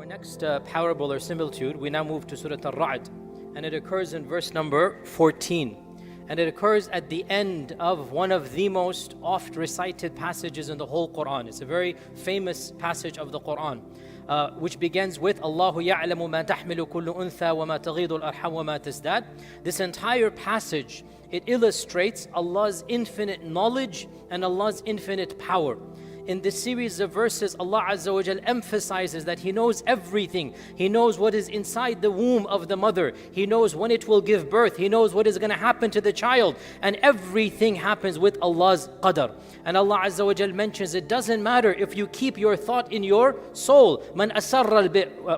Our next parable or similitude, we now move to Surah Ar-Ra'd, and it occurs in verse number 14. And it occurs at the end of one of the most oft recited passages in the whole Qur'an. It's a very famous passage of the Qur'an, which begins with Allahu ya'lamu ma tahmilu kullu untha wa ma taghidu al-arham wa ma tazdad. This entire passage, it illustrates Allah's infinite knowledge and Allah's infinite power. In this series of verses, Allah Azza wa Jal emphasizes that He knows everything. He knows what is inside the womb of the mother. He knows when it will give birth. He knows what is going to happen to the child. And everything happens with Allah's qadr. And Allah Azza wa Jal mentions it doesn't matter if you keep your thought in your soul. Man asarra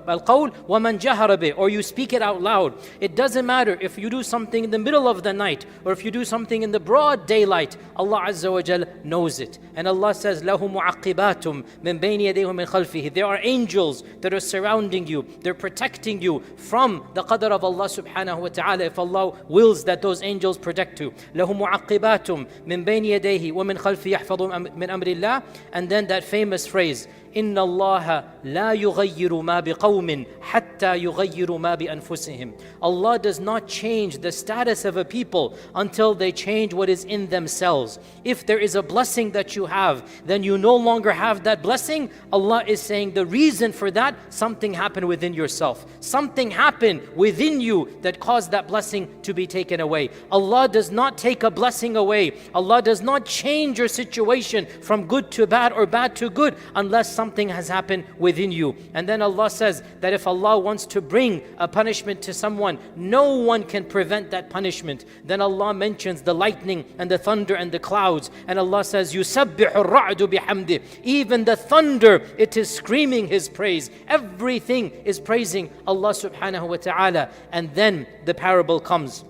al-qawl wa man jahara bih, or you speak it out loud. It doesn't matter if you do something in the middle of the night or if you do something in the broad daylight. Allah Azza wa Jal knows it. And Allah says, lahum معقبات من بين يديه ومن خلفه. There are angels that are surrounding you. They're protecting you from the qadr of Allah subhanahu wa ta'ala if Allah wills that those angels protect you. لهم معقبات من بين يديه ومن خلفه يحفظون من أمر الله. And then that famous phrase, إن الله لا يغير ما بقوم حتى يغيروا ما بأنفسهم. Allah does not change the status of a people until they change what is in themselves. If there is a blessing that you have, then you no longer have that blessing. Allah is saying the reason for that, something happened within yourself. Something happened within you that caused that blessing to be taken away. Allah does not take a blessing away. Allah does not change your situation from good to bad or bad to good unless something has happened within you. And then Allah says that if Allah wants to bring a punishment to someone, no one can prevent that punishment. Then Allah mentions the lightning and the thunder and the clouds. And Allah says, يُسَبِّحُ الرَّعْدُ بِحَمْدِهِ. Even the thunder, it is screaming His praise. Everything is praising Allah subhanahu wa ta'ala. And then the parable comes.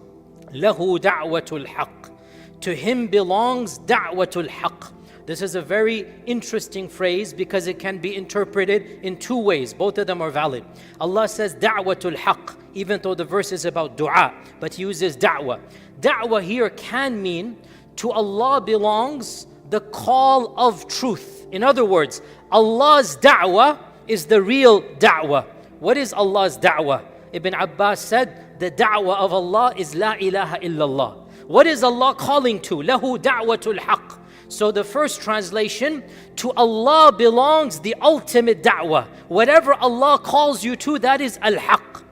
لَهُ دَعْوَةُ الْحَقِّ. To Him belongs دَعْوَةُ الْحَقِّ. This is a very interesting phrase because it can be interpreted in two ways. Both of them are valid. Allah says da'watul haqq, even though the verse is about dua, but He uses da'wah. Da'wah here can mean to Allah belongs the call of truth. In other words, Allah's da'wah is the real da'wah. What is Allah's da'wah? Ibn Abbas said the da'wah of Allah is la ilaha illallah. What is Allah calling to? Lahu da'watul haqq. So the first translation, to Allah belongs the ultimate da'wah. Whatever Allah calls you to, that is al-haq.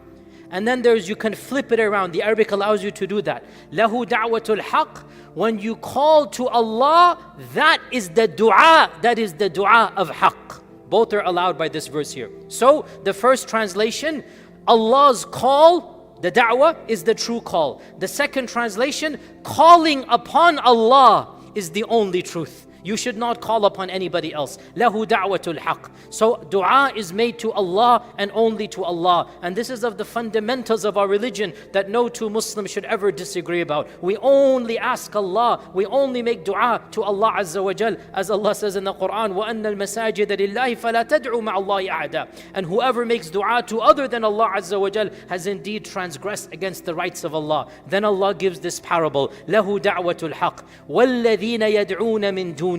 And then you can flip it around. The Arabic allows you to do that. Lahu da'watul haq. When you call to Allah, that is the dua. That is the dua of haq. Both are allowed by this verse here. So the first translation, Allah's call, the da'wah, is the true call. The second translation, calling upon Allah is the only truth. You should not call upon anybody else. Lahu da'watul haqq. So dua is made to Allah and only to Allah. And this is of the fundamentals of our religion that no two Muslims should ever disagree about. We only ask Allah. We only make dua to Allah Azza wa Jal. As Allah says in the Qur'an, وَأَنَّ الْمَسَاجِدَ لِلَّهِ فَلَا تَدْعُوا مَعَ اللَّهِ أَحَدًا. And whoever makes dua to other than Allah Azza wa Jal has indeed transgressed against the rights of Allah. Then Allah gives this parable. لَهُ دَعْوَةُ الْحَقِّ وَالَّذِينَ يَدْعُونَ مِن دُونِهِ.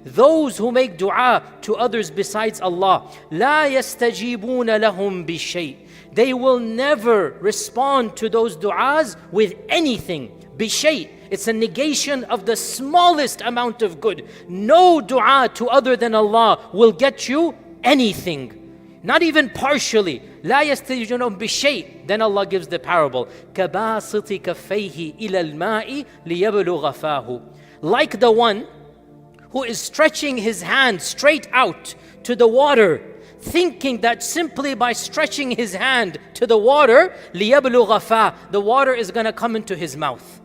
Those who make dua to others besides Allah, لا يستجيبون لهم بشيء. They will never respond to those du'as with anything. بشيء. It's a negation of the smallest amount of good. No dua to other than Allah will get you anything. Not even partially. لا يستجيبون بشيء. Then Allah gives the parable. كباسط كفيه إلى الماء ليبلغ فاه. Like the one who is stretching his hand straight out to the water, thinking that simply by stretching his hand to the water, لِيَبْلُغَ فَاهُ, the water is going to come into his mouth.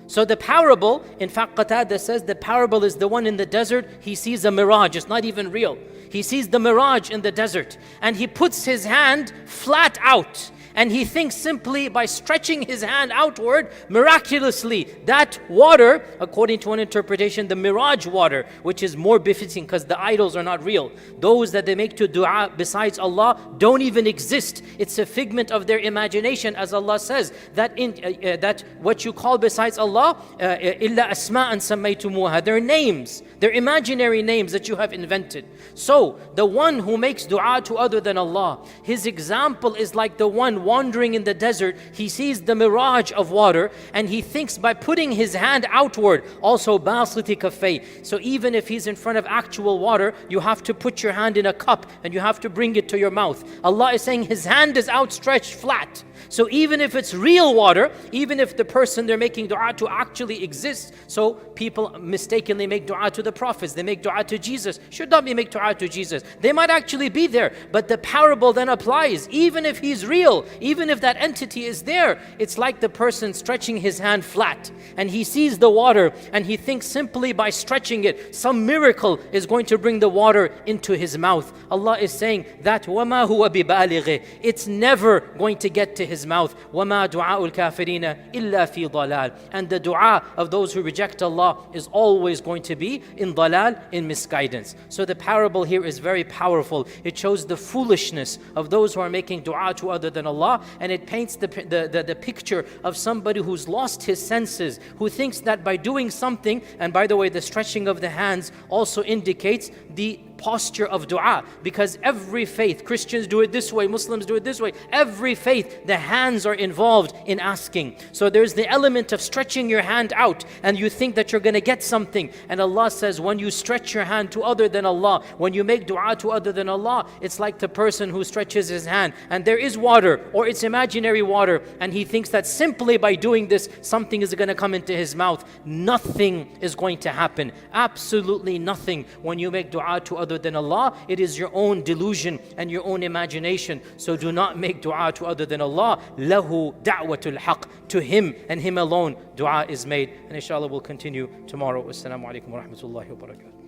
So the parable, in fact Qatada says the parable is the one in the desert. He sees a mirage, it's not even real. He sees the mirage in the desert and he puts his hand flat out and he thinks simply by stretching his hand outward, miraculously, that water, according to one interpretation, the mirage water, which is more befitting because the idols are not real. Those that they make to dua besides Allah don't even exist. It's a figment of their imagination, as Allah says, that that what you call besides Allah, illa asma'an sammaytumuha, they're names, they're imaginary names that you have invented. So the one who makes dua to other than Allah, his example is like the one wandering in the desert. He sees the mirage of water and he thinks by putting his hand outward, also basiti kaffay. So even if he's in front of actual water, you have to put your hand in a cup and you have to bring it to your mouth. Allah is saying his hand is outstretched flat. So even if it's real water, even if the person they're making dua to actually exists, so people mistakenly make dua to the prophets, they make dua to Jesus, should not be make dua to Jesus. They might actually be there, but the parable then applies. Even if he's real, even if that entity is there, it's like the person stretching his hand flat and he sees the water and he thinks simply by stretching it, some miracle is going to bring the water into his mouth. Allah is saying that وَمَا هُوَ بِبَالِغِهِ, it's never going to get to his mouth. وَمَا دُعَاءُ الْكَافِرِينَ إِلَّا فِي ضَلَالٍ. And the dua of those who reject Allah is always going to be in dalal, in misguidance. So the parable here is very powerful. It shows the foolishness of those who are making dua to other than Allah, and it paints the picture of somebody who's lost his senses, who thinks that by doing something, and by the way, the stretching of the hands also indicates the posture of dua, because every faith, Christians do it this way, Muslims do it this way, every faith, the hands are involved in asking. So there's the element of stretching your hand out and you think that you're going to get something, and Allah says when you stretch your hand to other than Allah, when you make dua to other than Allah, it's like the person who stretches his hand and there is water or it's imaginary water and he thinks that simply by doing this something is going to come into his mouth. Nothing is going to happen, absolutely nothing. When you make dua to other than Allah, it is your own delusion and your own imagination. So do not make dua to other than Allah. Lahu da'watul haq, to him and him alone dua is made. And inshallah we'll continue tomorrow. Assalamu alaikum wa rahmatullahi wa barakatuh.